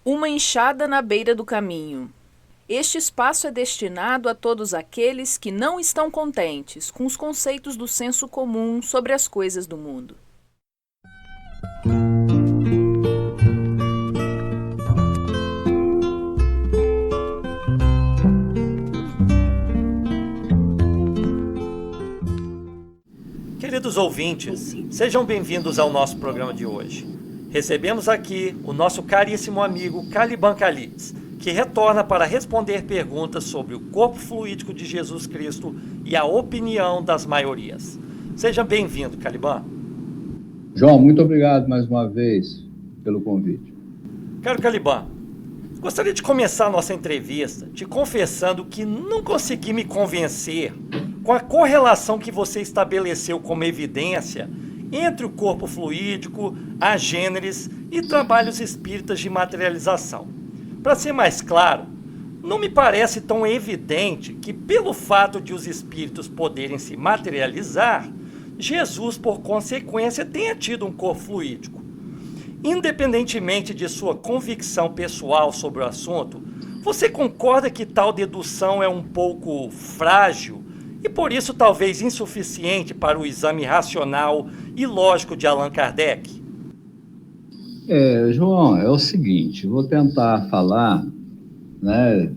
Uma enxada na beira do caminho. Este espaço é destinado a todos aqueles que não estão contentes com os conceitos do senso comum sobre as coisas do mundo. Queridos ouvintes, sejam bem-vindos ao nosso programa de hoje. Recebemos aqui o nosso caríssimo amigo Caliban Calitz, que retorna para responder perguntas sobre o corpo fluídico de Jesus Cristo e a opinião das maiorias. Seja bem-vindo, Caliban. João, muito obrigado mais uma vez pelo convite. Caro Caliban, gostaria de começar a nossa entrevista te confessando que não consegui me convencer com a correlação que você estabeleceu como evidência entre o corpo fluídico, a gêneres e trabalhos espíritas de materialização. Para ser mais claro, não me parece tão evidente que, pelo fato de os espíritos poderem se materializar, Jesus, por consequência, tenha tido um corpo fluídico. Independentemente de sua convicção pessoal sobre o assunto, você concorda que tal dedução é um pouco frágil e por isso talvez insuficiente para o exame racional e lógico de Allan Kardec? João, é o seguinte, vou tentar falar, né,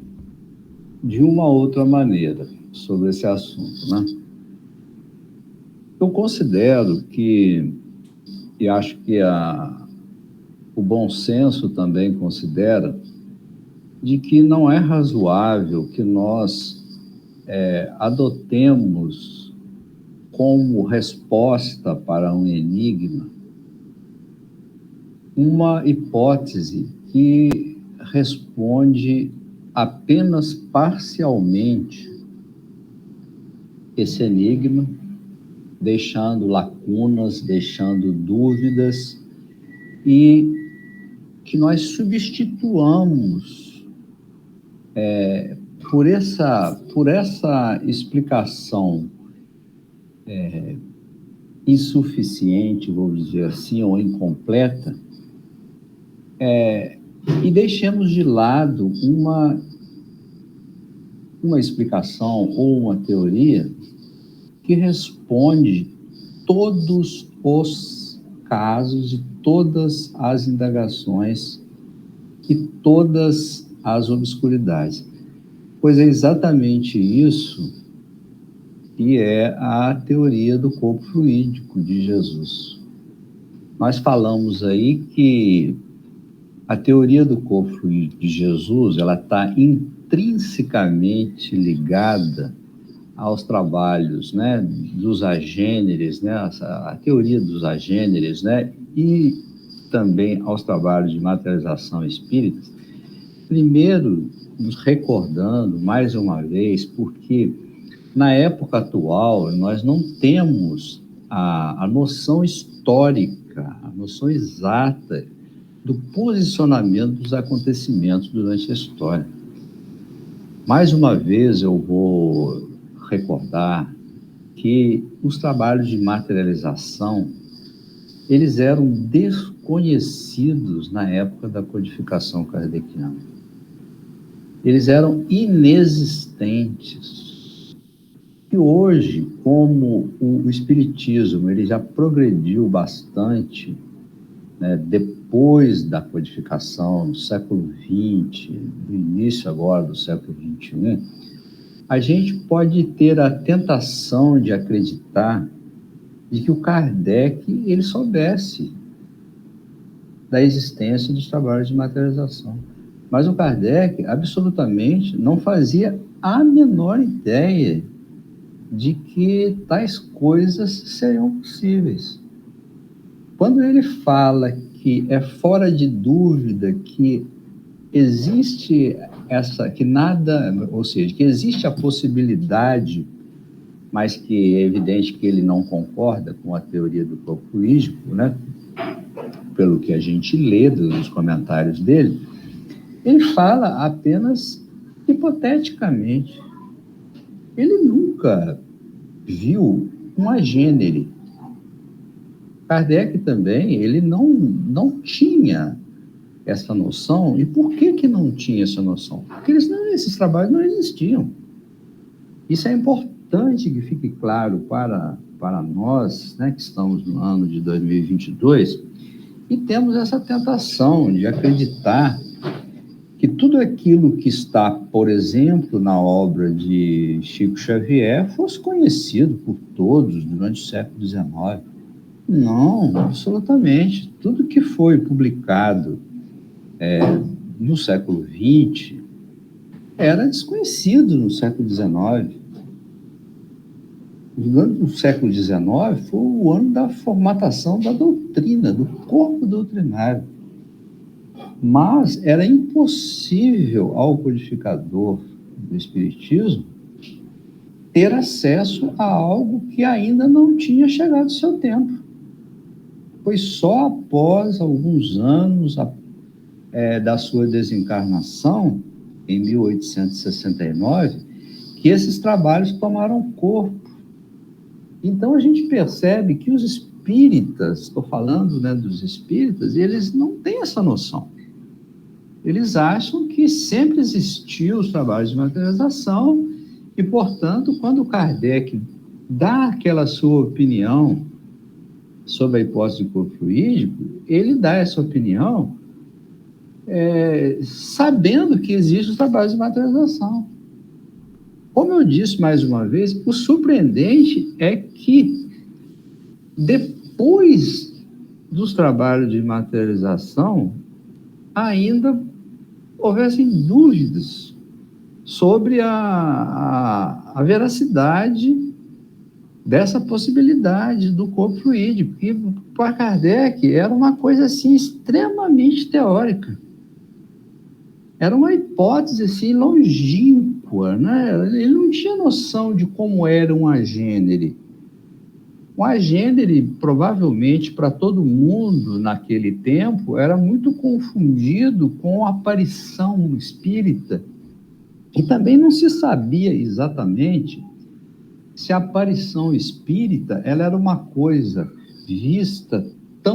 de uma outra maneira sobre esse assunto, né? Eu considero que, e acho que o bom senso também considera, de que não é razoável que nós adotemos como resposta para um enigma uma hipótese que responde apenas parcialmente esse enigma, deixando lacunas, deixando dúvidas, e que nós substituamos por essa explicação insuficiente, vou dizer assim, ou incompleta, e deixemos de lado uma explicação ou uma teoria que responde todos os casos e todas as indagações e todas as obscuridades. Pois é exatamente isso que é a teoria do corpo fluídico de Jesus. Nós falamos aí que a teoria do corpo fluídico de Jesus, ela está intrinsecamente ligada aos trabalhos, né, dos agêneres, né, a teoria dos agêneres, né, e também aos trabalhos de materialização espírita. Primeiro, nos recordando mais uma vez, porque na época atual nós não temos a noção histórica, a noção exata do posicionamento dos acontecimentos durante a história. Mais uma vez eu vou recordar que os trabalhos de materialização, eles eram desconhecidos na época da codificação kardeciana. Eles eram inexistentes. E hoje, como o espiritismo ele já progrediu bastante, né, depois da codificação do século XX, do início agora do século XXI, a gente pode ter a tentação de acreditar de que o Kardec ele soubesse da existência dos trabalhos de materialização. Mas o Kardec absolutamente não fazia a menor ideia de que tais coisas seriam possíveis. Quando ele fala que é fora de dúvida que existe que existe a possibilidade, mas que é evidente que ele não concorda com a teoria do corpo fluídico, né? Pelo que a gente lê dos comentários dele, ele fala apenas hipoteticamente. Ele nunca viu um agênere. Kardec também, ele não tinha essa noção. E por que não tinha essa noção? Porque esses trabalhos não existiam. Isso é importante que fique claro para nós, né, que estamos no ano de 2022, e temos essa tentação de acreditar que tudo aquilo que está, por exemplo, na obra de Chico Xavier fosse conhecido por todos durante o século XIX. Não, absolutamente. Tudo que foi publicado no século XX era desconhecido no século XIX. O ano do século XIX foi o ano da formatação da doutrina, do corpo doutrinário. Mas era impossível ao codificador do Espiritismo ter acesso a algo que ainda não tinha chegado ao seu tempo. Foi só após alguns anos da sua desencarnação, em 1869, que esses trabalhos tomaram corpo. Então, a gente percebe que os espíritas, estou falando, né, dos espíritas, eles não têm essa noção. Eles acham que sempre existiu os trabalhos de materialização e, portanto, quando Kardec dá aquela sua opinião sobre a hipótese do corpo fluídico, ele dá essa opinião sabendo que existem os trabalhos de materialização. Como eu disse mais uma vez, o surpreendente é que depois dos trabalhos de materialização ainda houvessem dúvidas sobre a veracidade dessa possibilidade do corpo fluídico, que para Kardec era uma coisa assim extremamente teórica. Era uma hipótese assim longínqua, né? Ele não tinha noção de como era um agênere. Um agênere, provavelmente, para todo mundo naquele tempo, era muito confundido com a aparição espírita. E também não se sabia exatamente se a aparição espírita ela era uma coisa vista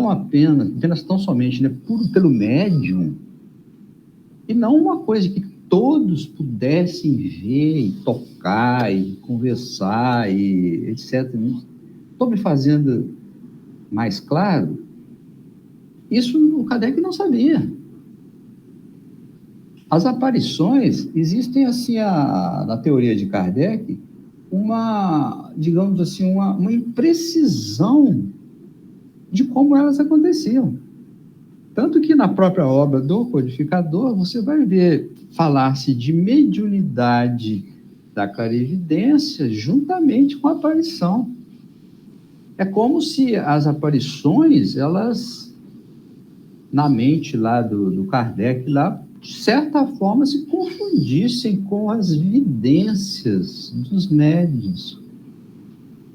apenas tão somente, né, pelo médium, e não uma coisa que todos pudessem ver e tocar e conversar e etc. Sobre fazendo mais claro, isso o Kardec não sabia. As aparições existem assim, na teoria de Kardec, digamos assim, uma imprecisão de como elas aconteciam. Tanto que na própria obra do codificador, você vai ver falar-se de mediunidade da clarividência juntamente com a aparição. É como se as aparições, elas, na mente lá do Kardec, lá, de certa forma, se confundissem com as vidências dos médiuns.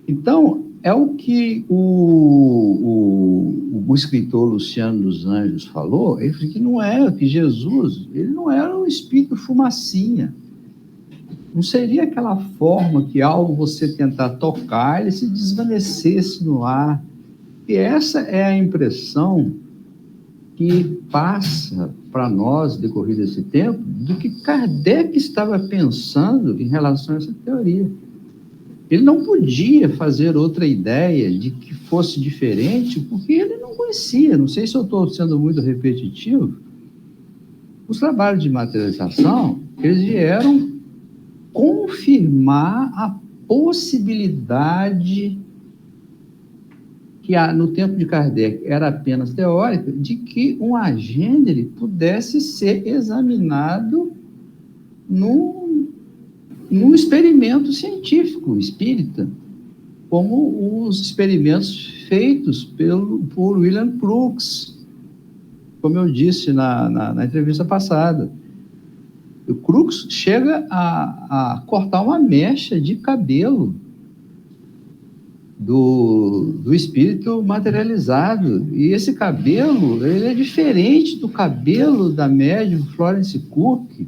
Então, é o que o escritor Luciano dos Anjos falou, ele falou que não era, que Jesus, ele não era um espírito fumacinha. Não seria aquela forma que algo você tentar tocar, ele se desvanecesse no ar. E essa é a impressão que passa para nós, decorrido esse tempo, do que Kardec estava pensando em relação a essa teoria. Ele não podia fazer outra ideia de que fosse diferente, porque ele não conhecia. Não sei se eu estou sendo muito repetitivo. Os trabalhos de materialização, eles vieram confirmar a possibilidade que no tempo de Kardec era apenas teórica, de que um agênere pudesse ser examinado num experimento científico espírita, como os experimentos feitos por William Crookes, como eu disse na entrevista passada. O Crookes chega a cortar uma mecha de cabelo do espírito materializado, e esse cabelo ele é diferente do cabelo da médium Florence Cook.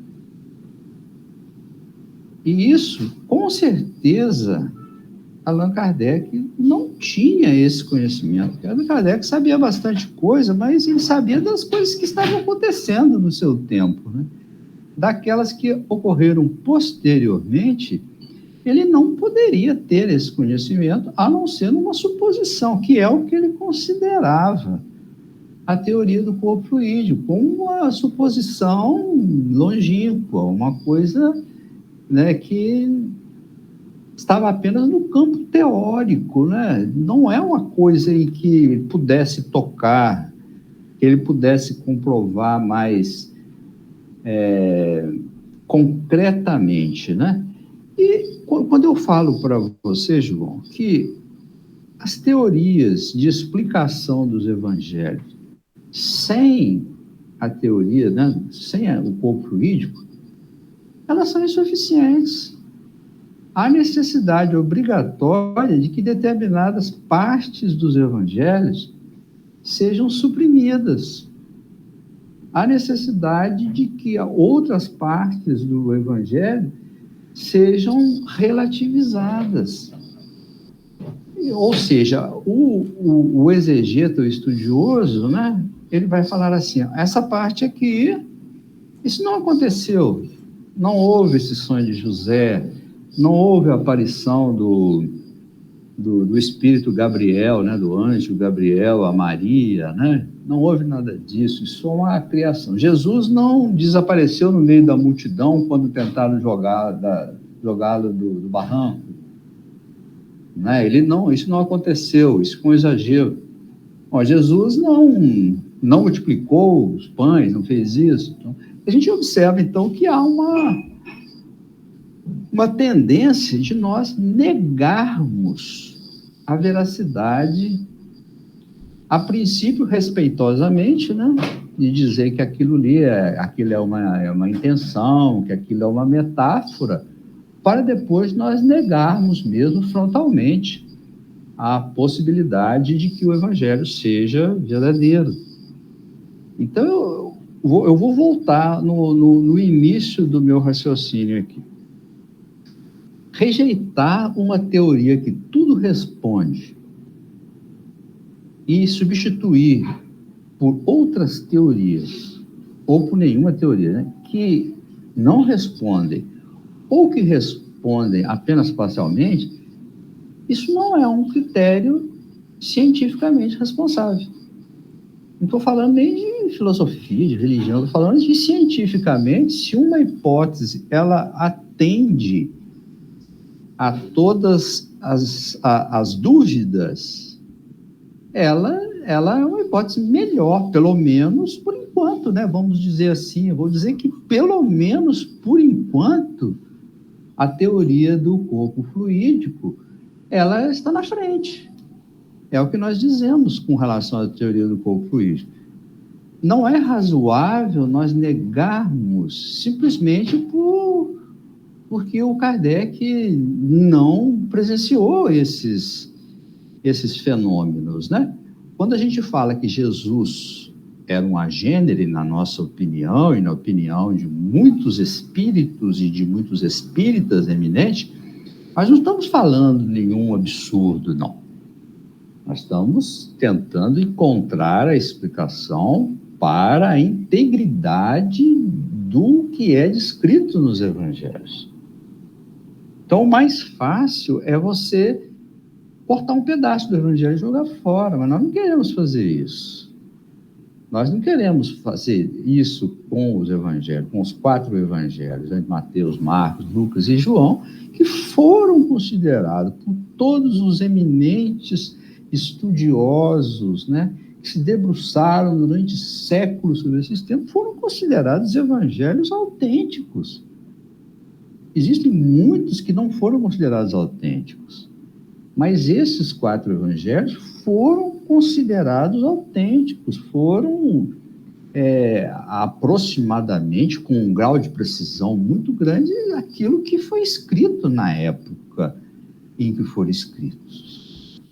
E isso, com certeza, Allan Kardec não tinha esse conhecimento. Allan Kardec sabia bastante coisa, mas ele sabia das coisas que estavam acontecendo no seu tempo, né? Daquelas que ocorreram posteriormente, ele não poderia ter esse conhecimento, a não ser numa suposição, que é o que ele considerava a teoria do corpo fluídico, como uma suposição longínqua, uma coisa, né, que estava apenas no campo teórico, né? Não é uma coisa em que ele pudesse tocar, que ele pudesse comprovar mais concretamente, né? E quando eu falo para você, João, que as teorias de explicação dos evangelhos, sem a teoria, né, sem o corpo fluídico, elas são insuficientes. Há necessidade obrigatória de que determinadas partes dos evangelhos sejam suprimidas. Há necessidade de que outras partes do evangelho sejam relativizadas. Ou seja, o exegeta, o estudioso, né, ele vai falar assim, essa parte aqui, isso não aconteceu, não houve esse sonho de José, não houve a aparição do espírito Gabriel, né, do anjo Gabriel a Maria, né? Não houve nada disso, isso é uma criação. Jesus não desapareceu no meio da multidão quando tentaram jogá-lo do barranco, né? Isso não aconteceu, isso foi um exagero. Jesus não multiplicou os pães, não fez isso. Então, a gente observa, então, que há uma tendência de nós negarmos a veracidade, a princípio respeitosamente, né, de dizer que aquilo é uma intenção, que aquilo é uma metáfora, para depois nós negarmos mesmo frontalmente a possibilidade de que o evangelho seja verdadeiro. Então, eu vou voltar no início do meu raciocínio aqui. Rejeitar uma teoria que tudo responde e substituir por outras teorias, ou por nenhuma teoria, né, que não respondem, ou que respondem apenas parcialmente, isso não é um critério cientificamente responsável. Não estou falando nem de filosofia, de religião, estou falando de cientificamente, se uma hipótese ela atende a todas as dúvidas, ela é uma hipótese melhor, pelo menos por enquanto, né? Vamos dizer assim, eu vou dizer que pelo menos por enquanto a teoria do corpo fluídico, ela está na frente. É o que nós dizemos com relação à teoria do corpo fluídico. Não é razoável nós negarmos simplesmente porque o Kardec não presenciou esses fenômenos, né? Quando a gente fala que Jesus era um agênere, na nossa opinião, e na opinião de muitos espíritos e de muitos espíritas eminentes, nós não estamos falando de nenhum absurdo, não. Nós estamos tentando encontrar a explicação para a integridade do que é descrito nos evangelhos. Então, o mais fácil é você cortar um pedaço do evangelho e jogar fora, mas nós não queremos fazer isso. Nós não queremos fazer isso com os evangelhos, com os 4 evangelhos, né, Mateus, Marcos, Lucas e João, que foram considerados por todos os eminentes estudiosos, né, que se debruçaram durante séculos sobre esses temas, foram considerados evangelhos autênticos. Existem muitos que não foram considerados autênticos, mas esses 4 evangelhos foram considerados autênticos, foram aproximadamente, com um grau de precisão muito grande, aquilo que foi escrito na época em que foram escritos.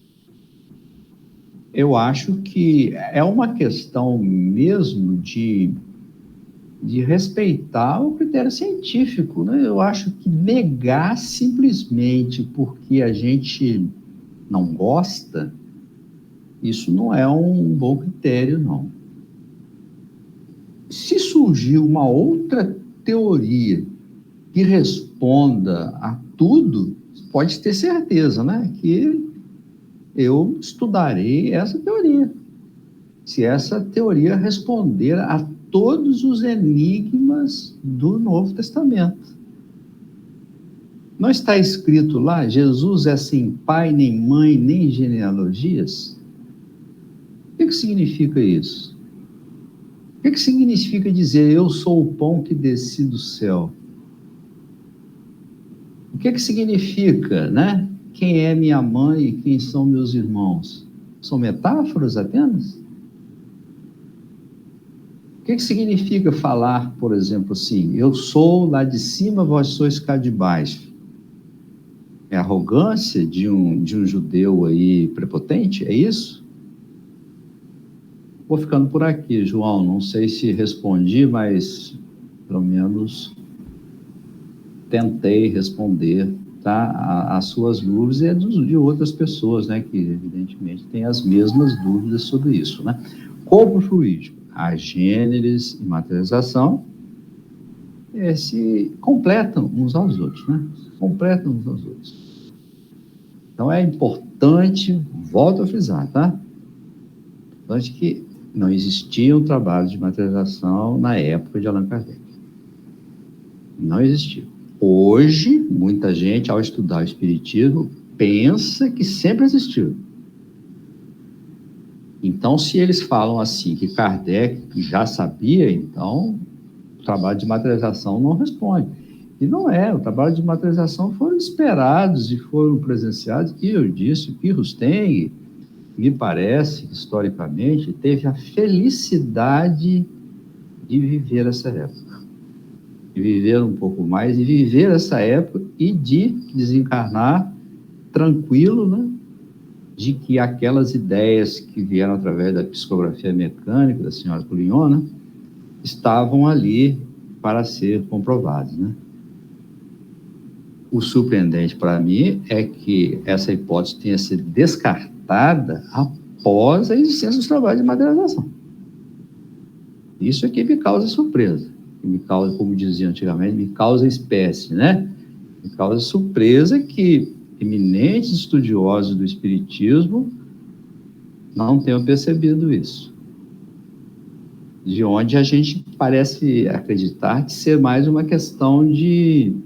Eu acho que é uma questão mesmo de de respeitar o critério científico, né? Eu acho que negar simplesmente porque a gente não gosta, isso não é um bom critério, não. Se surgir uma outra teoria que responda a tudo, pode ter certeza, né, que eu estudarei essa teoria. Se essa teoria responder a todos os enigmas do Novo Testamento. Não está escrito lá, Jesus é sem pai, nem mãe, nem genealogias? O que significa isso? O que significa dizer, eu sou o pão que desci do céu? O que significa, né? Quem é minha mãe e quem são meus irmãos? São metáforas apenas? O que significa falar, por exemplo, assim, eu sou lá de cima, vós sois cá de baixo? É arrogância de um judeu aí prepotente? É isso? Vou ficando por aqui, João. Não sei se respondi, mas pelo menos tentei responder, tá? As suas dúvidas e de outras pessoas, né? Que evidentemente têm as mesmas dúvidas sobre isso, né? Corpo fluídico, a gênesis e materialização se completam uns aos outros, né? Completam uns aos outros. Então é importante, volto a frisar, tá? Importante que não existia um trabalho de materialização na época de Allan Kardec. Não existia. Hoje, muita gente, ao estudar o Espiritismo, pensa que sempre existiu. Então, se eles falam assim, que Kardec já sabia, então o trabalho de materialização não responde. E não é, o trabalho de materialização foram esperados e foram presenciados, e eu disse que Rusteng, me parece, historicamente, teve a felicidade de viver essa época. De viver um pouco mais, de viver essa época e de desencarnar tranquilo, né? De que aquelas ideias que vieram através da psicografia mecânica da senhora Culiona estavam ali para ser comprovadas, né? O surpreendente para mim é que essa hipótese tenha sido descartada após a existência dos trabalhos de materialização. Isso é que me causa surpresa. Me causa, como dizia antigamente, me causa espécie, né? Me causa surpresa que eminentes estudiosos do Espiritismo não tenham percebido isso. De onde a gente parece acreditar que ser mais uma questão de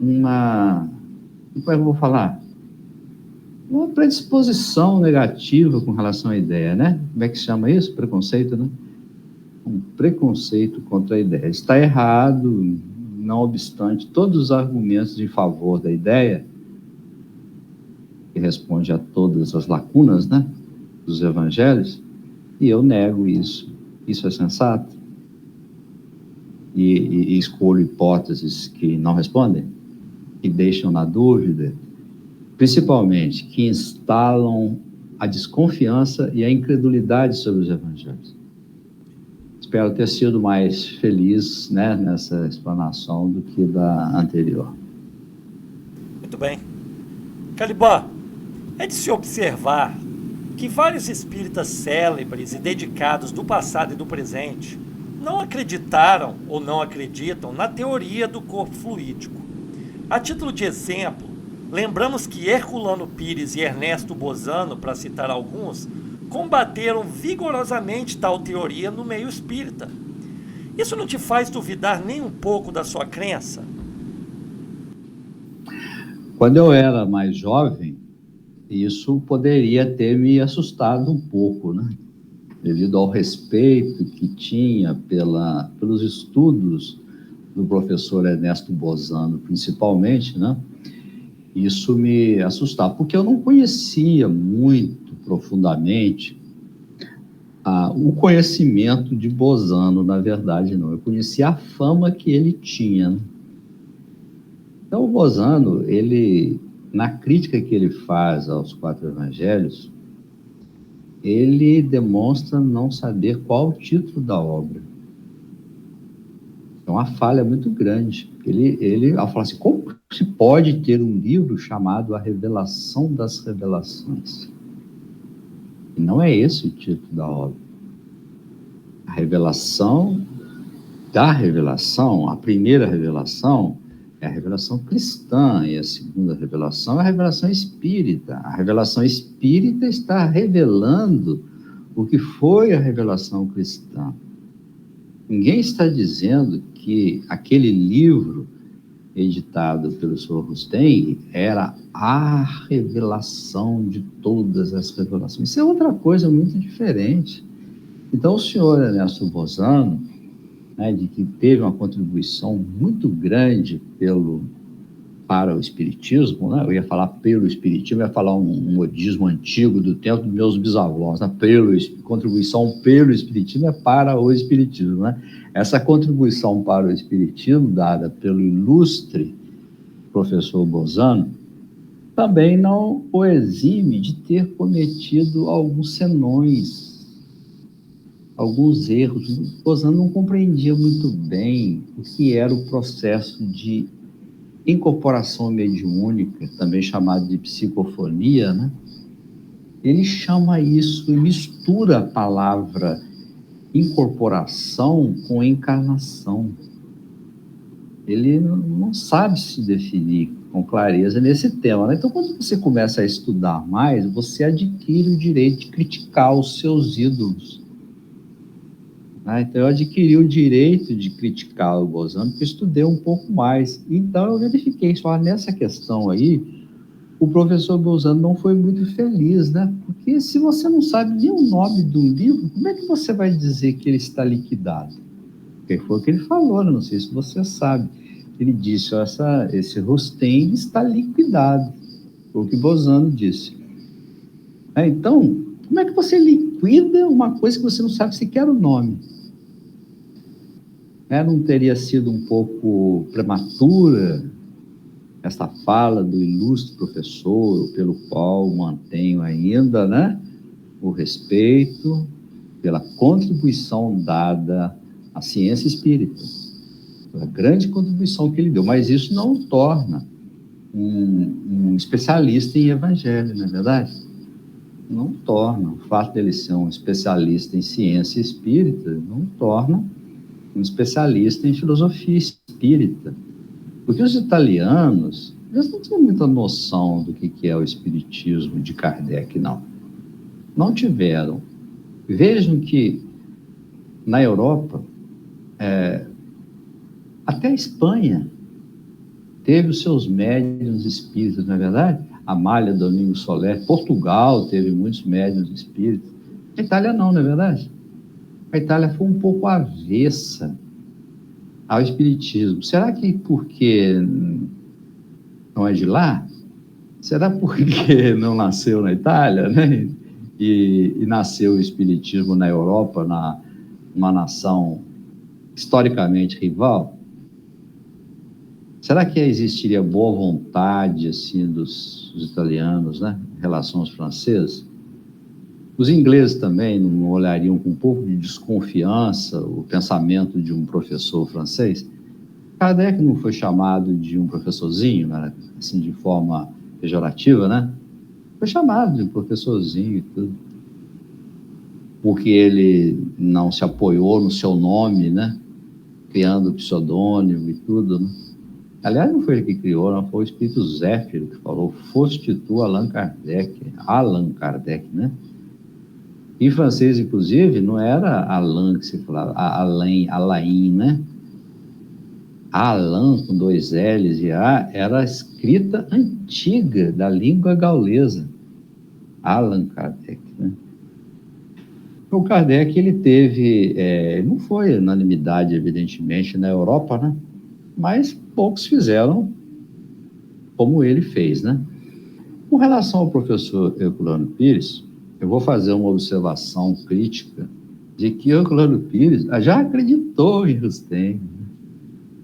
uma, como é que eu vou falar? Uma predisposição negativa com relação à ideia, né? Como é que se chama isso? Preconceito, né? Um preconceito contra a ideia. Está errado, não obstante todos os argumentos em favor da ideia, que responde a todas as lacunas, né, dos evangelhos, e eu nego isso. Isso é sensato? E escolho hipóteses que não respondem, que deixam na dúvida, principalmente que instalam a desconfiança e a incredulidade sobre os evangelhos. Espero ter sido mais feliz, né, nessa explanação do que da anterior. Muito bem. Caliban, é de se observar que vários espíritas célebres e dedicados do passado e do presente não acreditaram ou não acreditam na teoria do corpo fluídico. A título de exemplo, lembramos que Herculano Pires e Ernesto Bozano, para citar alguns, combateram vigorosamente tal teoria no meio espírita. Isso não te faz duvidar nem um pouco da sua crença? Quando eu era mais jovem, isso poderia ter me assustado um pouco, né? Devido ao respeito que tinha pelos estudos do professor Ernesto Bozano, principalmente, né? Isso me assustava, porque eu não conhecia muito profundamente o conhecimento de Bozano, na verdade, não. Eu conhecia a fama que ele tinha, né? Então, o Bozano, ele, na crítica que ele faz aos 4 evangelhos, ele demonstra não saber qual o título da obra. É uma falha muito grande. Ele fala assim, como se pode ter um livro chamado A Revelação das Revelações? E não é esse o título da obra. A revelação da revelação, a primeira revelação é a revelação cristã, e a segunda revelação é a revelação espírita. A revelação espírita está revelando o que foi a revelação cristã. Ninguém está dizendo que aquele livro editado pelo Sr. Rustem era a revelação de todas as revelações. Isso é outra coisa muito diferente. Então, o senhor Ernesto Bozano, né, de que teve uma contribuição muito grande para o espiritismo, né? Eu ia falar pelo espiritismo, eu ia falar um modismo antigo do tempo dos meus bisavós, né? Contribuição pelo espiritismo é para o espiritismo, né? Essa contribuição para o espiritismo, dada pelo ilustre professor Bozano, também não o exime de ter cometido alguns senões, alguns erros. Bozano não compreendia muito bem o que era o processo de incorporação mediúnica, também chamado de psicofonia, né? Ele chama isso e mistura a palavra incorporação com encarnação. Ele não sabe se definir com clareza nesse tema, né? Então, quando você começa a estudar mais, você adquire o direito de criticar os seus ídolos. Então, eu adquiri o direito de criticar o Bozano, porque estudei um pouco mais. Então, eu verifiquei, só nessa questão aí, o professor Bozano não foi muito feliz, né? Porque se você não sabe nem o nome do livro, como é que você vai dizer que ele está liquidado? Porque foi o que ele falou, né? Não sei se você sabe. Ele disse, esse Rustem está liquidado. Foi o que Bozano disse. Então, como é que você liquida uma coisa que você não sabe sequer o nome? Não teria sido um pouco prematura esta fala do ilustre professor, pelo qual mantenho ainda, né, o respeito pela contribuição dada à ciência espírita, pela grande contribuição que ele deu, mas isso não o torna um especialista em evangelho, não é verdade? Não torna. O fato dele ser um especialista em ciência espírita não torna um especialista em filosofia espírita. Porque os italianos, eles não tinham muita noção do que é o espiritismo de Kardec, não. Não tiveram. Vejam que na Europa, até a Espanha teve os seus médiuns espíritas, não é verdade? Amália Domingos Soler, Portugal teve muitos médiuns espíritas. A Itália não é verdade? A Itália foi um pouco avessa ao espiritismo. Será que porque não é de lá? Será porque não nasceu na Itália, né? E nasceu o espiritismo na Europa, numa nação historicamente rival? Será que existiria boa vontade assim dos italianos, né, em relação aos franceses? Os ingleses também não olhariam com um pouco de desconfiança o pensamento de um professor francês? Kardec não foi chamado de um professorzinho, né, assim, de forma pejorativa, né? Foi chamado de professorzinho e tudo. Porque ele não se apoiou no seu nome, né? Criando pseudônimo e tudo, né? Aliás, não foi ele que criou, não, foi o espírito Zéfiro que falou, foste tu Allan Kardec, né? Em francês, inclusive, não era Alain que se falava, Alain, né? Alain, com 2 L's e A, era a escrita antiga da língua gaulesa. Allan Kardec, né? O Kardec, ele teve, não foi unanimidade, evidentemente, na Europa, né? Mas poucos fizeram como ele fez, né? Com relação ao professor Herculano Pires, eu vou fazer uma observação crítica de que Herculano Pires já acreditou em Rustem.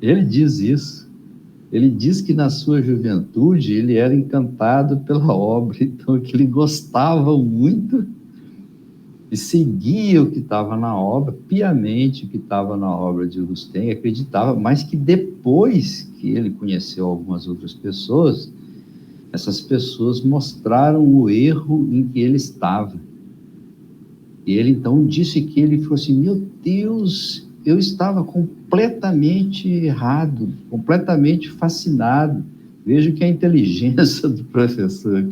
Ele diz isso. Ele diz que na sua juventude ele era encantado pela obra, então que ele gostava muito e seguia o que estava na obra, piamente o que estava na obra de Rustem, acreditava, mas que depois que ele conheceu algumas outras pessoas, essas pessoas mostraram o erro em que ele estava. E ele então disse que ele falou assim, meu Deus, eu estava completamente errado, completamente fascinado. Vejo que a inteligência do professor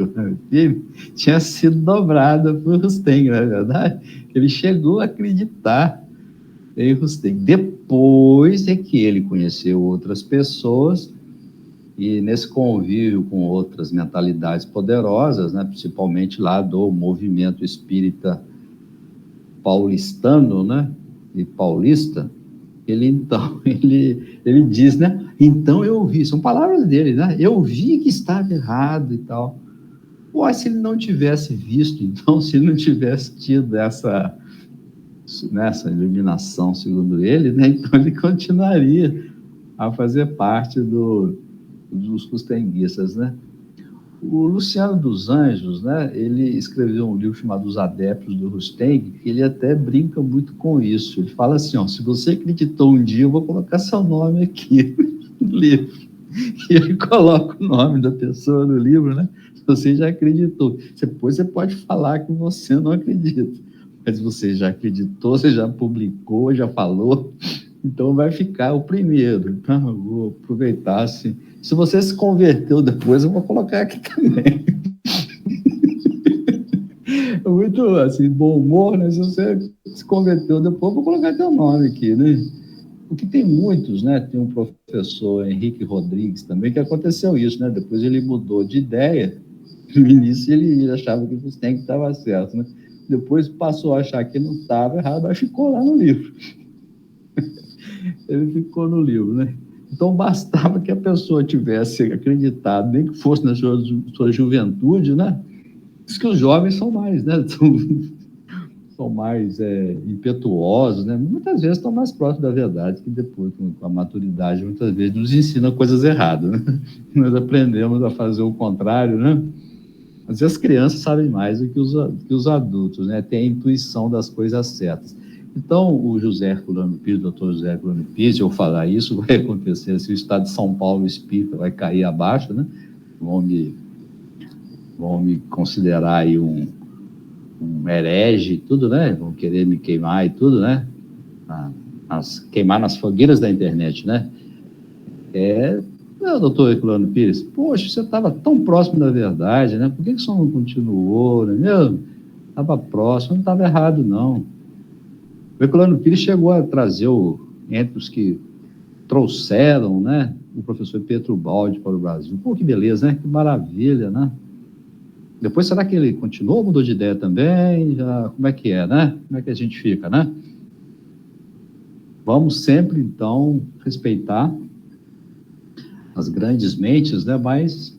Filho tinha sido dobrada por Rustem, não é verdade? Ele chegou a acreditar em Rustem. Depois é que ele conheceu outras pessoas e nesse convívio com outras mentalidades poderosas, né, principalmente lá do movimento espírita paulistano, né, e paulista, ele diz, né, então eu vi, são palavras dele, né, eu vi que estava errado e tal. Pô, se ele não tivesse visto, então, se ele não tivesse tido essa iluminação, segundo ele, né, então ele continuaria a fazer parte dos rustenguistas, né. O Luciano dos Anjos, né, ele escreveu um livro chamado Os Adeptos do Rustem, que ele até brinca muito com isso. Ele fala assim, ó, se você acreditou um dia, eu vou colocar seu nome aqui no livro. E ele coloca o nome da pessoa no livro, né? Se você já acreditou. Depois você pode falar que você não acredita. Mas você já acreditou, você já publicou, já falou. Então vai ficar o primeiro. Então eu vou aproveitar assim. Se você se converteu depois, eu vou colocar aqui também. Muito, assim, bom humor, né? Se você se converteu depois, eu vou colocar teu nome aqui, né? Porque tem muitos, né? Tem um professor, Henrique Rodrigues, também, que aconteceu isso, né? Depois ele mudou de ideia. No início ele achava que o Rustem estava certo, né? Depois passou a achar que não estava errado, mas ficou lá no livro. Ele ficou no livro, né? Então, bastava que a pessoa tivesse acreditado, nem que fosse na sua juventude, né? Diz que os jovens são mais, né? São mais impetuosos, né? Muitas vezes estão mais próximos da verdade, que depois, com a maturidade, muitas vezes nos ensina coisas erradas, né? Nós aprendemos a fazer o contrário, né? Às vezes as crianças sabem mais do que os adultos, né? Tem a intuição das coisas certas. Então, o José Herculano Pires, o doutor José Herculano Pires, se eu falar isso, vai acontecer, se o estado de São Paulo espírita vai cair abaixo, né? Vão me considerar aí um herege e tudo, né? Vão querer me queimar e tudo, né? Queimar nas fogueiras da internet, né? Doutor Herculano Pires, poxa, você estava tão próximo da verdade, né? Por que você não continuou, né? Estava próximo, não estava errado, não. O Herculano Pires chegou a trazer, entre os que trouxeram, né, o professor Pietro Baldi para o Brasil. Pô, que beleza, né? Que maravilha, né? Depois, será que ele continuou, mudou de ideia também? Como é que é, né? Como é que a gente fica, né? Vamos sempre, então, respeitar as grandes mentes, né? Mas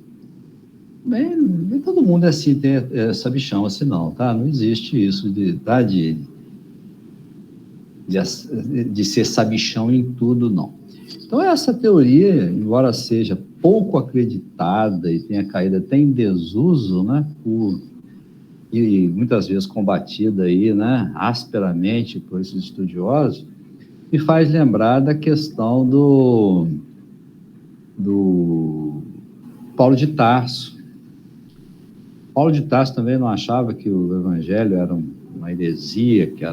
nem todo mundo é assim, tem sabichão assim, não, tá? Não existe isso de ser sabichão em tudo, não. Então, essa teoria, embora seja pouco acreditada e tenha caído até em desuso, né, e muitas vezes combatida aí, né, asperamente por esses estudiosos, me faz lembrar da questão do Paulo de Tarso. Paulo de Tarso também não achava que o evangelho era uma heresia, que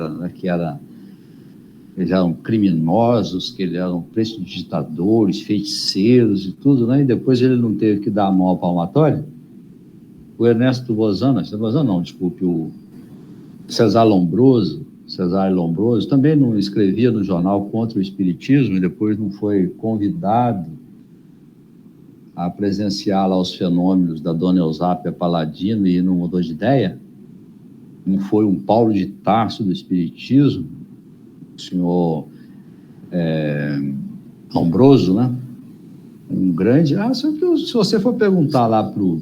eles eram criminosos, que eles eram prestidigitadores, feiticeiros e tudo, né? E depois ele não teve que dar a mão ao palmatório. O Ernesto Bozano, o Cesar Lombroso também não escrevia no jornal contra o espiritismo e depois não foi convidado a presenciar lá os fenômenos da Dona Eusápia Paladino e não mudou de ideia. Não foi um Paulo de Tarso do espiritismo, o senhor Lombroso, né? Um grande... se você for perguntar lá pro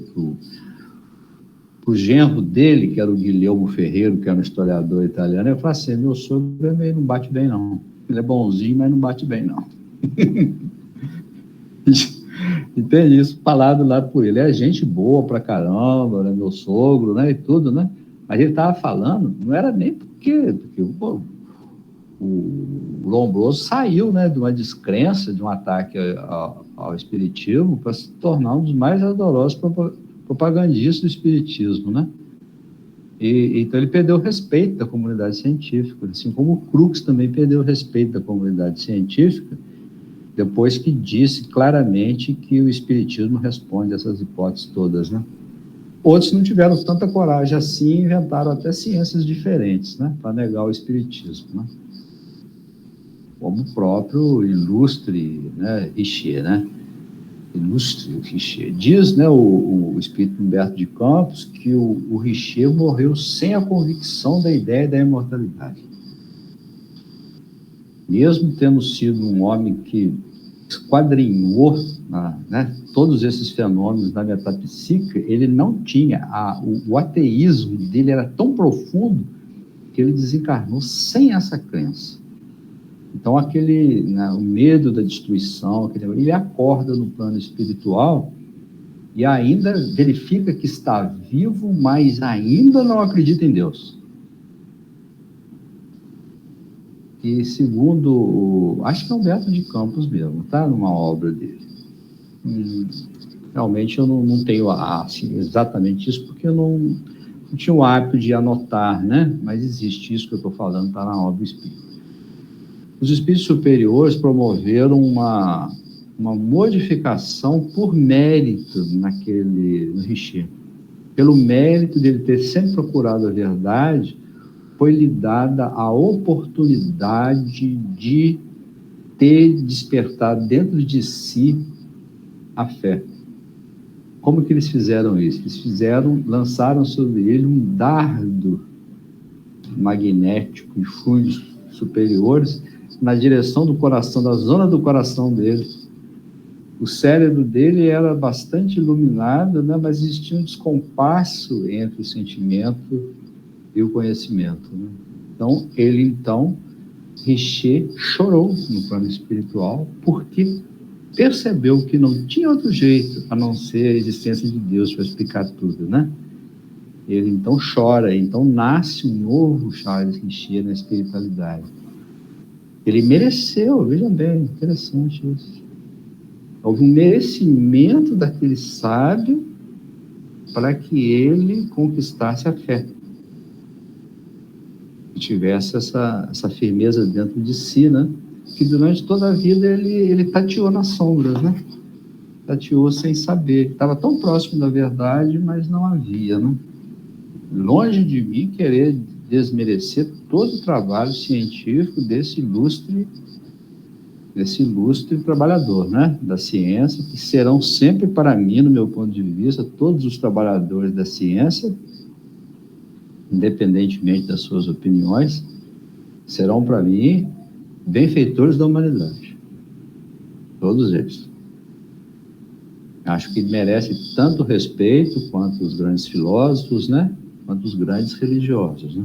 genro dele, que era o Guilherme Ferreiro, que era um historiador italiano, eu falo assim, meu sogro não bate bem, não. Ele é bonzinho, mas não bate bem, não. Entende isso? Falado lá por ele. É gente boa pra caramba, né? Meu sogro, né? E tudo, né? Mas ele estava falando, não era nem porque quê? Porque o Lombroso saiu, né, de uma descrença, de um ataque ao espiritismo, para se tornar um dos mais ardorosos propagandistas do espiritismo, né? Então ele perdeu o respeito da comunidade científica, assim como o Crookes também perdeu o respeito da comunidade científica, depois que disse claramente que o espiritismo responde a essas hipóteses todas, né? Outros não tiveram tanta coragem assim e inventaram até ciências diferentes, né, para negar o espiritismo, né? Como o próprio ilustre, né, Richer, né? Ilustre Richer. Diz, né, o espírito Humberto de Campos que o Richer morreu sem a convicção da ideia da imortalidade. Mesmo tendo sido um homem que esquadrinhou, né, todos esses fenômenos da metapsíquica, ele não tinha, o ateísmo dele era tão profundo que ele desencarnou sem essa crença. Então, né, o medo da destruição, ele acorda no plano espiritual e ainda verifica que está vivo, mas ainda não acredita em Deus. E segundo, acho que é Humberto de Campos mesmo, tá? Numa obra dele. Realmente eu não tenho assim, exatamente isso, porque eu não tinha o hábito de anotar, né? Mas existe isso que eu estou falando, está na obra espírita. Os espíritos superiores promoveram uma modificação por mérito no Richer. Pelo mérito dele ter sempre procurado a verdade, foi-lhe dada a oportunidade de ter despertado dentro de si a fé. Como que eles fizeram isso? Eles lançaram sobre ele um dardo magnético de fundos superiores na direção do coração, da zona do coração dele. O cérebro dele era bastante iluminado, né, mas existia um descompasso entre o sentimento e o conhecimento, né? Então, Richer chorou no plano espiritual porque percebeu que não tinha outro jeito a não ser a existência de Deus para explicar tudo, né? Ele então chora, então nasce um novo Charles Richer na espiritualidade. Ele mereceu, veja bem, interessante isso. Houve um merecimento daquele sábio para que ele conquistasse a fé. Que tivesse essa firmeza dentro de si, né? Que durante toda a vida ele tateou nas sombras, né? Tateou sem saber. Estava tão próximo da verdade, mas não havia, né? Longe de mim querer desmerecer todo o trabalho científico desse ilustre trabalhador, né, da ciência, que serão sempre para mim, no meu ponto de vista, todos os trabalhadores da ciência, independentemente das suas opiniões, serão para mim benfeitores da humanidade. Todos eles. Acho que merece tanto respeito quanto os grandes filósofos, né, quanto os grandes religiosos, né?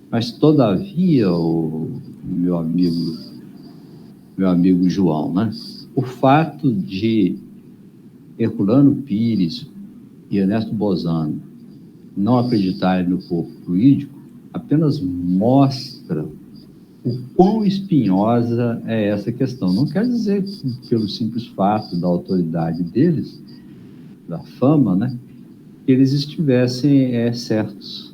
Mas, todavia, o meu amigo João, né? O fato de Herculano Pires e Ernesto Bozano não acreditarem no corpo fluídico apenas mostra o quão espinhosa é essa questão. Não quer dizer que, pelo simples fato da autoridade deles, da fama, né, que eles estivessem certos.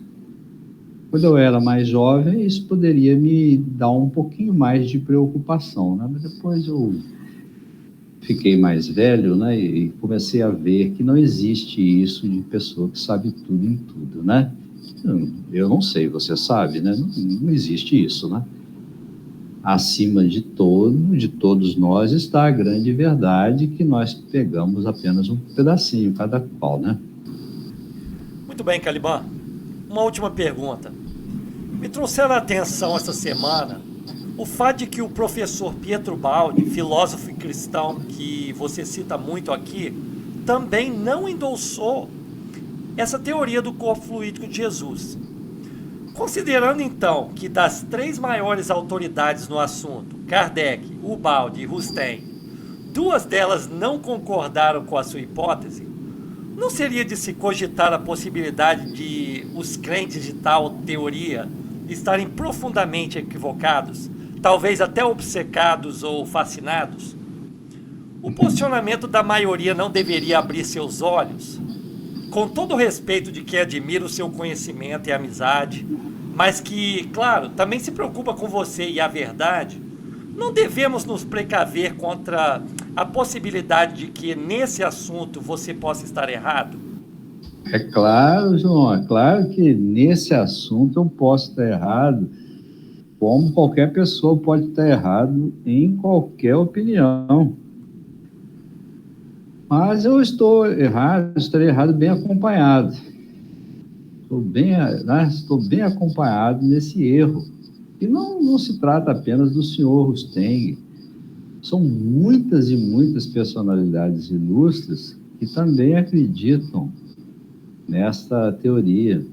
Quando eu era mais jovem, isso poderia me dar um pouquinho mais de preocupação, né? Mas depois eu fiquei mais velho, né? E comecei a ver que não existe isso de pessoa que sabe tudo em tudo, né? Eu não sei, você sabe, né? Não existe isso, né? Acima de todos nós está a grande verdade que nós pegamos apenas um pedacinho, cada qual, né? Muito bem, Caliban. Uma última pergunta. Me trouxeram a atenção essa semana o fato de que o professor Pietro Baldi, filósofo e cristão que você cita muito aqui, também não endossou essa teoria do corpo fluídico de Jesus. Considerando então que das 3 maiores autoridades no assunto, Kardec, Ubaldi e Rustem, 2 delas não concordaram com a sua hipótese, não seria de se cogitar a possibilidade de os crentes de tal teoria estarem profundamente equivocados, talvez até obcecados ou fascinados? O posicionamento da maioria não deveria abrir seus olhos? Com todo o respeito de quem admira o seu conhecimento e amizade, mas que, claro, também se preocupa com você e a verdade, não devemos nos precaver contra a possibilidade de que nesse assunto você possa estar errado? É claro, João, é claro que nesse assunto eu posso estar errado, como qualquer pessoa pode estar errado em qualquer opinião. Mas eu estarei errado bem acompanhado. Estou bem acompanhado nesse erro. E não se trata apenas do senhor Rusteng. São muitas e muitas personalidades ilustres que também acreditam nesta teoria.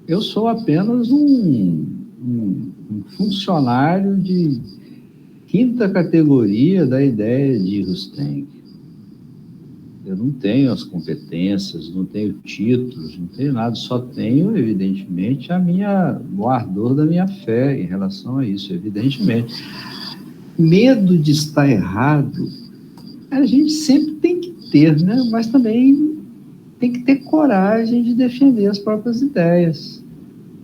Eu sou apenas um funcionário de quinta categoria da ideia de Rusteng. Eu não tenho as competências, não tenho títulos, não tenho nada, só tenho, evidentemente, o ardor da minha fé em relação a isso, evidentemente. Medo de estar errado, a gente sempre tem que ter, né? Mas também tem que ter coragem de defender as próprias ideias.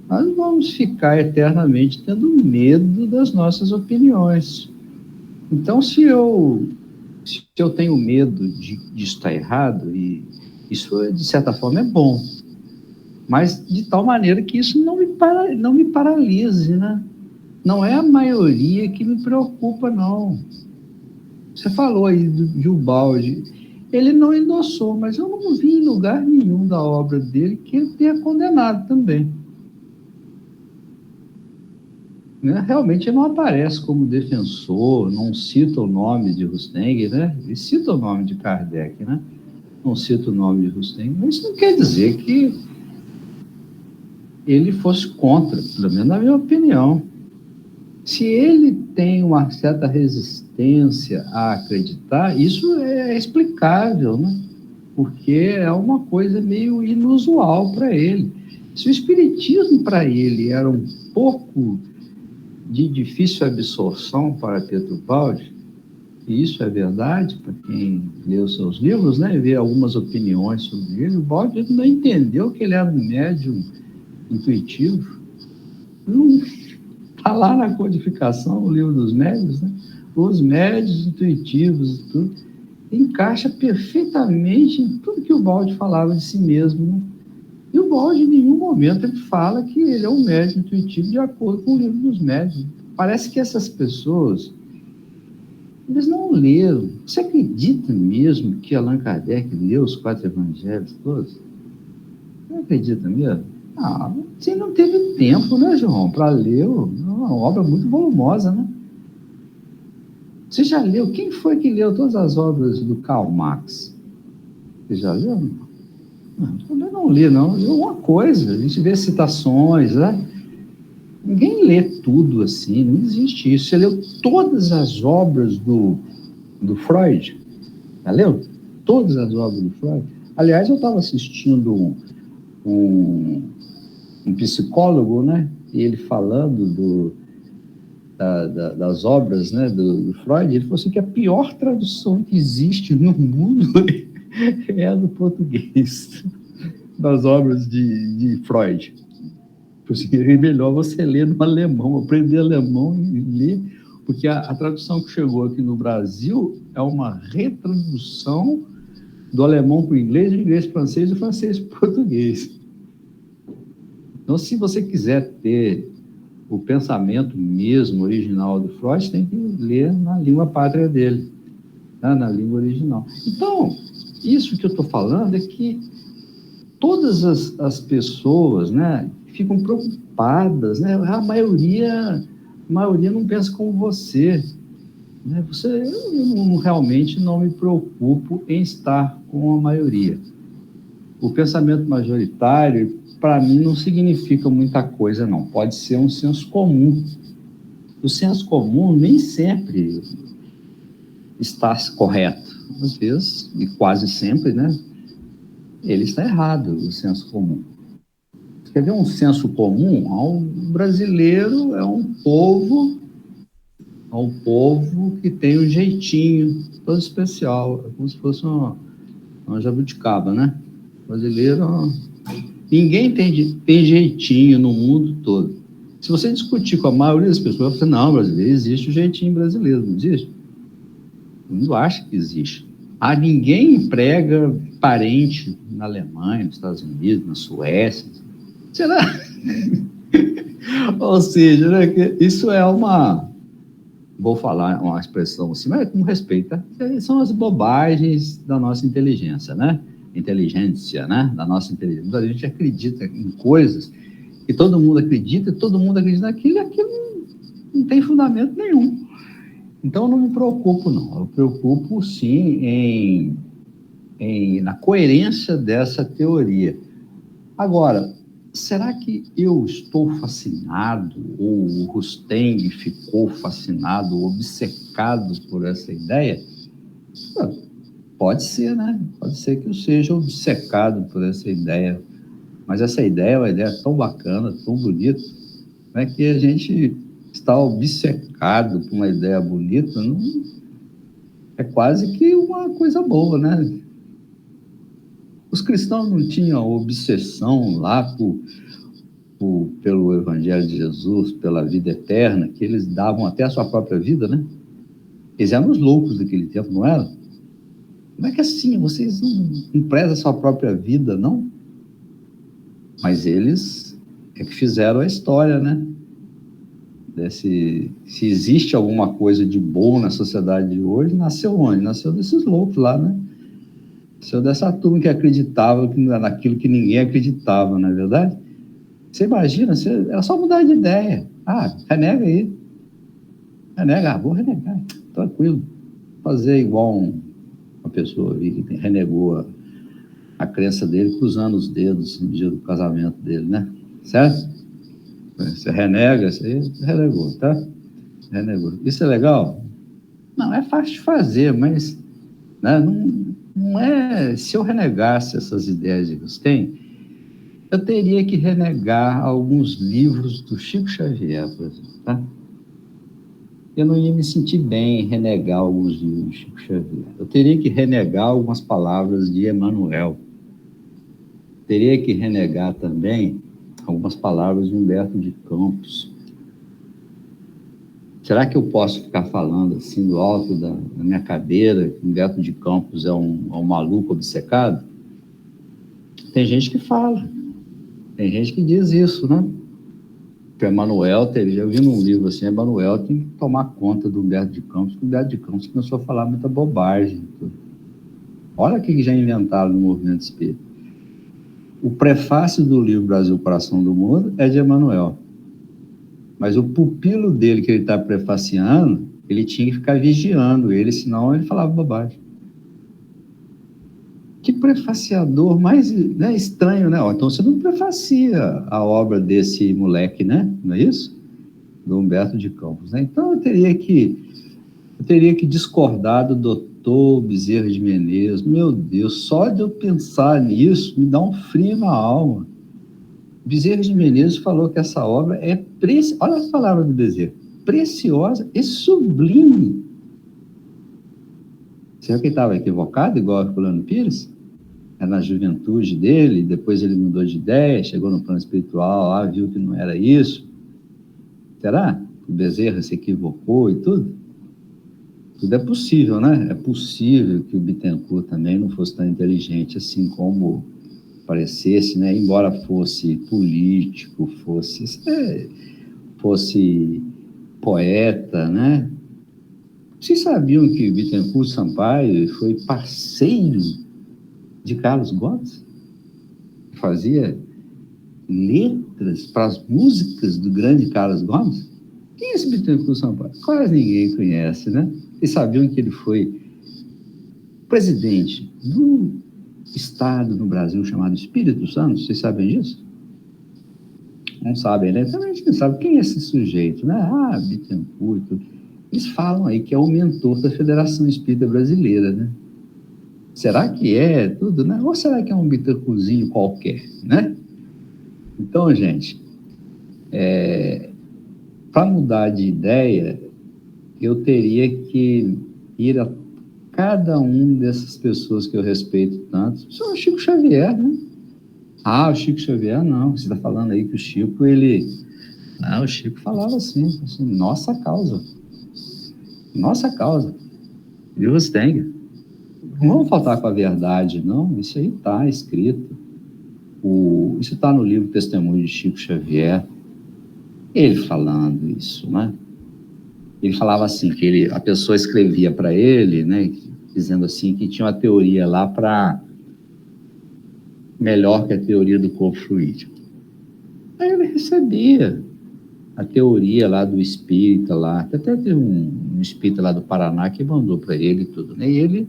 Nós não vamos ficar eternamente tendo medo das nossas opiniões. Então, se eu tenho medo de estar errado, e isso, de certa forma, é bom, mas de tal maneira que isso não me paralise, né? Não é a maioria que me preocupa, não. Você falou aí de Ubaldi, ele não endossou, mas eu não vi em lugar nenhum da obra dele que ele tenha condenado também. Né? Realmente ele não aparece como defensor, não cita o nome de Rusteng, né? Ele cita o nome de Kardec, né? Não cita o nome de Rusteng, mas isso não quer dizer que ele fosse contra, pelo menos na minha opinião. Se ele tem uma certa resistência a acreditar, isso é explicável, né? Porque é uma coisa meio inusual para ele. Se o espiritismo para ele era um pouco de difícil absorção para Tetubaldi, e isso é verdade para quem lê os seus livros, né, e vê algumas opiniões sobre ele, o Baldi não entendeu que ele era um médium intuitivo. Não está lá na codificação, o livro dos médiuns, né? Os médiuns intuitivos e tudo, encaixa perfeitamente em tudo que o Baldi falava de si mesmo, né? E o Baldi, em nenhum momento, ele fala que ele é um médium intuitivo de acordo com o livro dos médiuns. Parece que essas pessoas, eles não leram. Você acredita mesmo que Allan Kardec leu os 4 evangelhos todos? Não acredita mesmo? Ah, você não teve tempo, né, João, para ler uma obra muito volumosa, né? Você já leu? Quem foi que leu todas as obras do Karl Marx? Você já leu? Eu não li, não. Eu li uma coisa, a gente vê citações, né? Ninguém lê tudo assim, não existe isso. Você leu todas as obras do Freud? Já leu? Todas as obras do Freud? Aliás, eu estava assistindo um psicólogo, né? E ele falando das obras, né, do Freud, ele falou assim que a pior tradução que existe no mundo é a do português, das obras de Freud. É melhor você ler no alemão, aprender alemão e ler, porque a tradução que chegou aqui no Brasil é uma retradução do alemão para o inglês, do inglês para o francês, do francês para o português. Então, se você quiser ter o pensamento mesmo original do Freud, tem que ler na língua pátria dele, tá? Na língua original. Então, isso que eu estou falando é que todas as pessoas, né, ficam preocupadas, né? A maioria não pensa como você, né? Eu realmente não me preocupo em estar com a maioria. O pensamento majoritário, para mim, não significa muita coisa, não. Pode ser um senso comum. O senso comum nem sempre está correto. Às vezes, e quase sempre, né? Ele está errado, o senso comum. quer ver um senso comum? O brasileiro é um povo que tem um jeitinho todo especial, é como se fosse uma jabuticaba, né? O brasileiro, ninguém tem jeitinho no mundo todo. Se você discutir com a maioria das pessoas, você não, brasileiro, existe o jeitinho brasileiro, não existe? O mundo acha que existe. Ninguém emprega parente na Alemanha, nos Estados Unidos, na Suécia. Será? Ou seja, né, isso é vou falar uma expressão assim, mas com respeito, tá? São as bobagens da nossa inteligência, né? Da nossa inteligência. A gente acredita em coisas que todo mundo acredita naquilo, e aquilo não tem fundamento nenhum. Então, eu não me preocupo, não. Eu me preocupo, sim, na coerência dessa teoria. Agora, será que eu estou fascinado, ou o Rustem ficou fascinado, obcecado por essa ideia? Pode ser, né? Pode ser que eu seja obcecado por essa ideia. Mas essa ideia é uma ideia tão bacana, tão bonita, né, que a gente está obcecado por uma ideia bonita, não, é quase que uma coisa boa, né? Os cristãos não tinham obsessão lá pelo Evangelho de Jesus, pela vida eterna, que eles davam até a sua própria vida, né? Eles eram os loucos daquele tempo, não eram? Como é que assim, vocês não prezam a sua própria vida, não? Mas eles é que fizeram a história, né? Se existe alguma coisa de bom na sociedade de hoje, nasceu onde? Nasceu desses loucos lá, né? Nasceu dessa turma que acreditava naquilo que ninguém acreditava, não é verdade? Você imagina, era só mudar de ideia. Renega aí. Renega, vou renegar, tranquilo. Fazer igual uma pessoa que renegou a crença dele cruzando os dedos no dia do casamento dele, né? Certo? Você renega, você renegou, tá? Renegou. Isso é legal? Não, é fácil de fazer, mas né, não é... Se eu renegasse essas ideias que você tem, eu teria que renegar alguns livros do Chico Xavier, por exemplo, tá? Eu não ia me sentir bem em renegar alguns livros do Chico Xavier. Eu teria que renegar algumas palavras de Emmanuel. Teria que renegar também algumas palavras de Humberto de Campos. Será que eu posso ficar falando assim do alto da minha cadeira que Humberto de Campos é um maluco obcecado? Tem gente que fala, tem gente que diz isso, né? Que o Emmanuel, eu vi num livro assim, Emmanuel tem que tomar conta do Humberto de Campos, porque o Humberto de Campos começou a falar muita bobagem. Olha o que já inventaram no movimento espírita. O prefácio do livro Brasil, Coração do Mundo é de Emmanuel. Mas o pupilo dele, que ele está prefaciando, ele tinha que ficar vigiando ele, senão ele falava bobagem. Que prefaciador mais, né, estranho, né? Então você não prefacia a obra desse moleque, né? Não é isso? Do Humberto de Campos, né? Então eu teria que discordar do doutor Bezerra de Menezes. Meu Deus, só de eu pensar nisso me dá um frio na alma. Bezerra de Menezes falou que essa obra é preciosa. Olha as palavras do Bezerra: preciosa e sublime. Será que ele estava equivocado, igual a Fulano Pires? Era na juventude dele, depois ele mudou de ideia, chegou no plano espiritual, lá viu que não era isso. Será? O Bezerra se equivocou e tudo? Tudo é possível, né? É possível que o Bittencourt também não fosse tão inteligente assim como parecesse, né? Embora fosse político, fosse poeta, né? Vocês sabiam que Bittencourt Sampaio foi parceiro de Carlos Gomes? Fazia letras para as músicas do grande Carlos Gomes? Quem é esse Bittencourt Sampaio? Quase ninguém conhece, né? Vocês sabiam que ele foi presidente do estado no Brasil chamado Espírito Santo? Vocês sabem disso? Não sabem, né? Também a gente não sabe quem é esse sujeito, né? Bittencourt. Eles falam aí que é o mentor da Federação Espírita Brasileira, né? Será que é tudo, né? Ou será que é um Bittencourtzinho qualquer, né? Então, Então, gente, para mudar de ideia, eu teria que ir a cada um dessas pessoas que eu respeito tanto. Só o Chico Xavier, né? Ah, o Chico Xavier, não. Você está falando aí que o Chico, ele... Não, o Chico falava assim, nossa causa. Nossa causa. Deus tenha. Não vamos faltar com a verdade, não. Isso aí está escrito. Isso está no livro Testemunho de Chico Xavier. Ele falando isso, né? Ele falava assim, que a pessoa escrevia para ele, né? Dizendo assim, que tinha uma teoria lá para... melhor que a teoria do corpo fluídico. Aí ele recebia a teoria lá do espírita lá, até tem um espírita lá do Paraná que mandou para ele tudo, né? E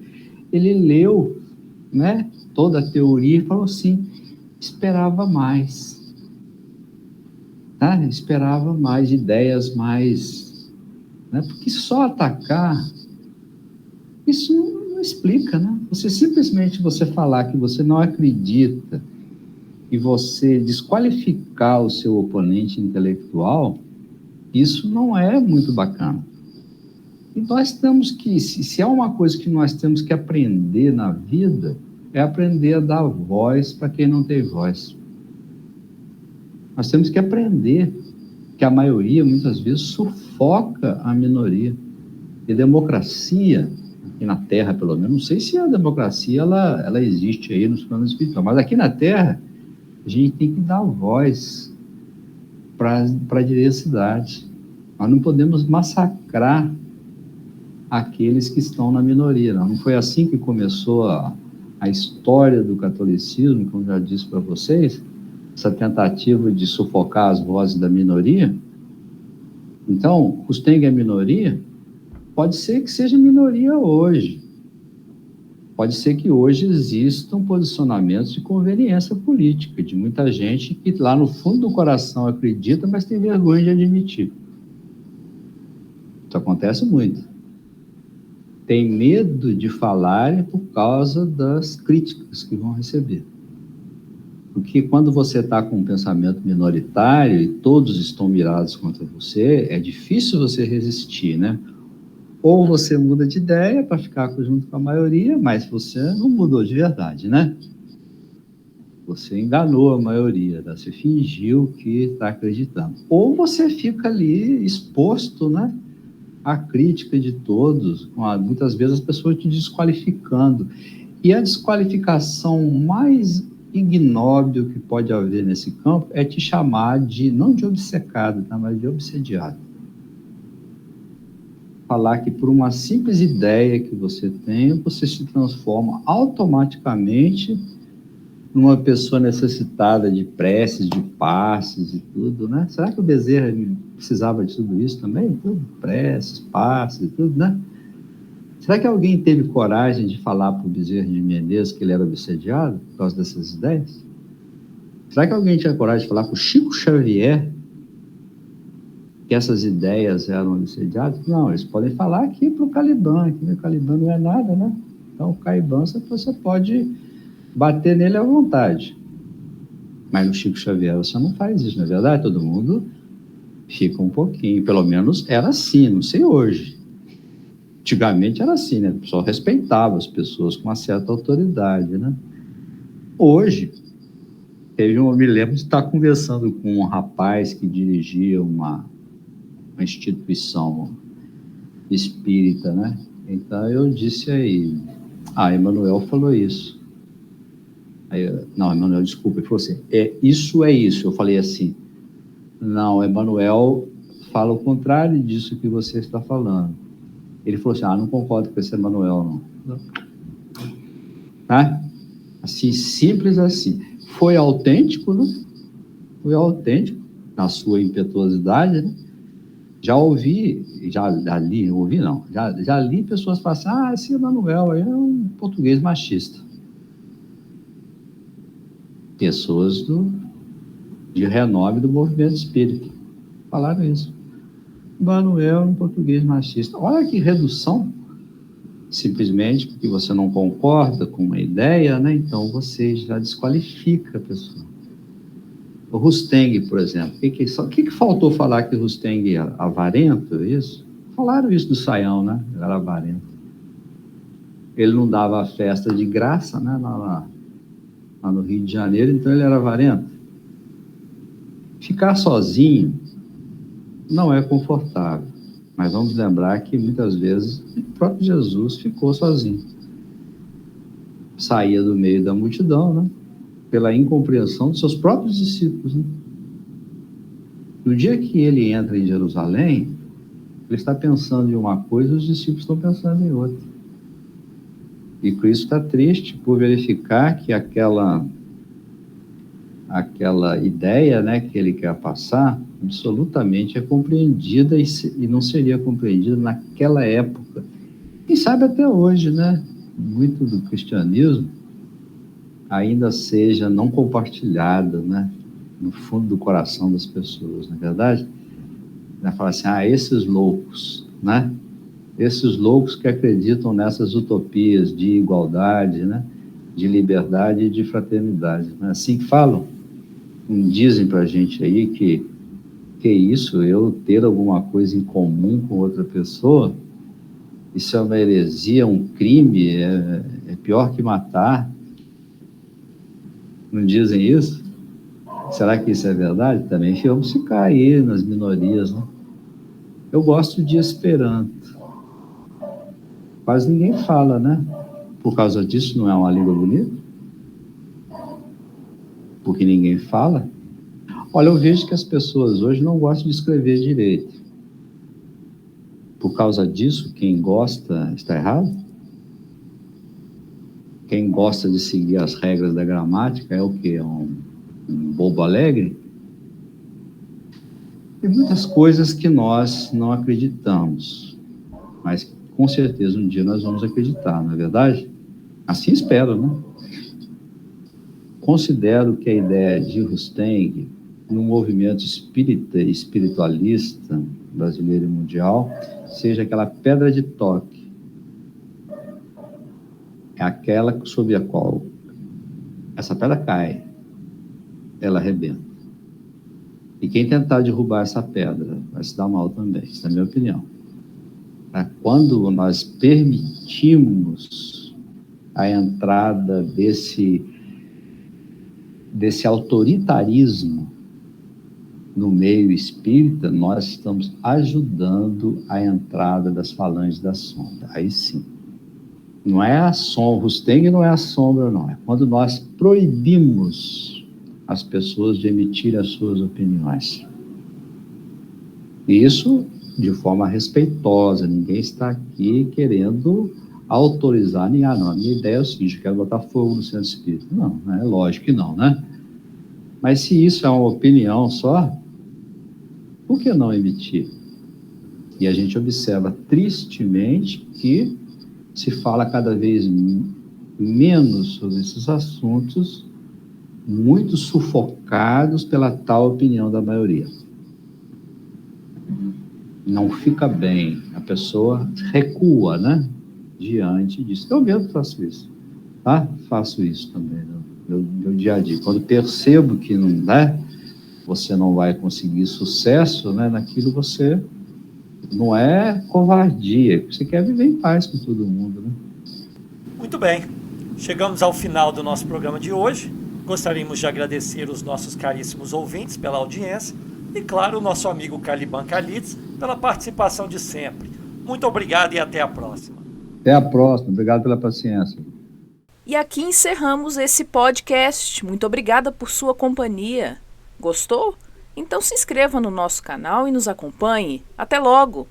ele leu, né, toda a teoria e falou assim, esperava mais, tá? Esperava mais, ideias mais, né? Porque só atacar, isso não explica, né? Você falar que você não acredita e você desqualificar o seu oponente intelectual, isso não é muito bacana. E nós temos que, se há uma coisa que nós temos que aprender na vida, é aprender a dar voz para quem não tem voz. Nós temos que aprender que a maioria, muitas vezes, sufoca a minoria. E democracia, aqui na Terra, pelo menos, não sei se a democracia ela existe aí nos planos espirituais, mas aqui na Terra, a gente tem que dar voz para a diversidade. Nós não podemos massacrar aqueles que estão na minoria. Não foi assim que começou a história do catolicismo, como já disse para vocês, essa tentativa de sufocar as vozes da minoria. Então, os Tengue é minoria, pode ser que seja minoria hoje. Pode ser que hoje existam posicionamentos de conveniência política, de muita gente que lá no fundo do coração acredita, mas tem vergonha de admitir. Isso acontece muito. Tem medo de falar por causa das críticas que vão receber. Porque quando você está com um pensamento minoritário e todos estão mirados contra você, é difícil você resistir, né? Ou você muda de ideia para ficar junto com a maioria, mas você não mudou de verdade, né? Você enganou a maioria, tá? Você fingiu que está acreditando. Ou você fica ali exposto, né, à crítica de todos, muitas vezes as pessoas te desqualificando. E a desqualificação mais ignóbil que pode haver nesse campo é te chamar de, não de obcecado, tá, mas de obsediado. Falar que por uma simples ideia que você tem, você se transforma automaticamente numa pessoa necessitada de preces, de passes e tudo, né? Será que o Bezerra precisava de tudo isso também? Tudo, preces, passes e tudo, né? Será que alguém teve coragem de falar para o Bezerra de Menezes que ele era obsediado por causa dessas ideias? Será que alguém tinha coragem de falar para o Chico Xavier que essas ideias eram obsediadas? Não, eles podem falar aqui para o Caliban, que o Caliban não é nada, né? Então, o Caliban você pode bater nele à vontade. Mas no Chico Xavier você não faz isso, não é verdade? Todo mundo fica um pouquinho, pelo menos era assim, não sei hoje. Antigamente era assim, né? O pessoal respeitava as pessoas com uma certa autoridade, né? Hoje, eu me lembro de estar conversando com um rapaz que dirigia uma instituição espírita, né? Então eu disse aí, Emanuel falou isso. Aí, não, Emanuel, desculpa, ele falou assim, isso é isso. Eu falei assim, não, Emanuel fala o contrário disso que você está falando. Ele falou assim, não concordo com esse Emanuel, não. Tá? Assim, simples assim. Foi autêntico, né? Foi autêntico, na sua impetuosidade, né? Já li pessoas falarem assim, esse Emanuel aí é um português machista. Pessoas de renome do movimento espírita falaram isso. Emanuel é um português machista. Olha que redução, simplesmente porque você não concorda com uma ideia, né? Então você já desqualifica a pessoa. O Rusteng, por exemplo, o que faltou falar que Rusteng era avarento, isso? Falaram isso do Saião, né? Ele era avarento. Ele não dava a festa de graça, né? Lá no Rio de Janeiro, então ele era avarento. Ficar sozinho não é confortável, mas vamos lembrar que muitas vezes o próprio Jesus ficou sozinho. Saía do meio da multidão, né? Pela incompreensão dos seus próprios discípulos. Né? No dia que ele entra em Jerusalém, ele está pensando em uma coisa e os discípulos estão pensando em outra. E Cristo está triste por verificar que aquela ideia, né, que ele quer passar, absolutamente é compreendida e não seria compreendida naquela época. Quem sabe até hoje, né? Muito do cristianismo ainda seja não compartilhada, né, no fundo do coração das pessoas, não é verdade? Vai falar assim, esses loucos, né? Esses loucos que acreditam nessas utopias de igualdade, né, de liberdade e de fraternidade. Não é assim que falam? Dizem para a gente aí que isso, eu ter alguma coisa em comum com outra pessoa, isso é uma heresia, um crime, é pior que matar. Não dizem isso? Será que isso é verdade? Também vamos ficar aí nas minorias, né? Eu gosto de Esperanto. Quase ninguém fala, né? Por causa disso, não é uma língua bonita? Porque ninguém fala. Olha, eu vejo que as pessoas hoje não gostam de escrever direito. Por causa disso, quem gosta está errado? Quem gosta de seguir as regras da gramática é o quê? É um bobo alegre? Tem muitas coisas que nós não acreditamos, mas com certeza um dia nós vamos acreditar, não é verdade? Assim espero, né? Considero que a ideia de Rusteng, no movimento espírita e espiritualista brasileiro e mundial, seja aquela pedra de toque, é aquela sobre a qual essa pedra cai, ela arrebenta. E quem tentar derrubar essa pedra vai se dar mal também, essa é a minha opinião. Quando nós permitimos a entrada desse autoritarismo no meio espírita, nós estamos ajudando a entrada das falanges da sombra. Aí sim. Não é a sombra, Rusteng não é a sombra, não. É quando nós proibimos as pessoas de emitir as suas opiniões. Isso de forma respeitosa, ninguém está aqui querendo autorizar nem, não, a minha ideia é o seguinte, eu quero botar fogo no centro espírita. Não, é lógico que não, né? Mas se isso é uma opinião só, por que não emitir? E a gente observa tristemente que se fala cada vez menos sobre esses assuntos, muito sufocados pela tal opinião da maioria. Não fica bem, a pessoa recua, né? Diante disso. Eu mesmo faço isso, tá? Faço isso também no meu dia a dia. Quando percebo que não dá, você não vai conseguir sucesso, né? Naquilo você não é covardia, você quer viver em paz com todo mundo, né? Muito bem, chegamos ao final do nosso programa de hoje. Gostaríamos de agradecer os nossos caríssimos ouvintes pela audiência e, claro, o nosso amigo Caliban Calitz pela participação de sempre. Muito obrigado e até a próxima. Até a próxima, obrigado pela paciência. E aqui encerramos esse podcast. Muito obrigada por sua companhia. Gostou? Então se inscreva no nosso canal e nos acompanhe. Até logo!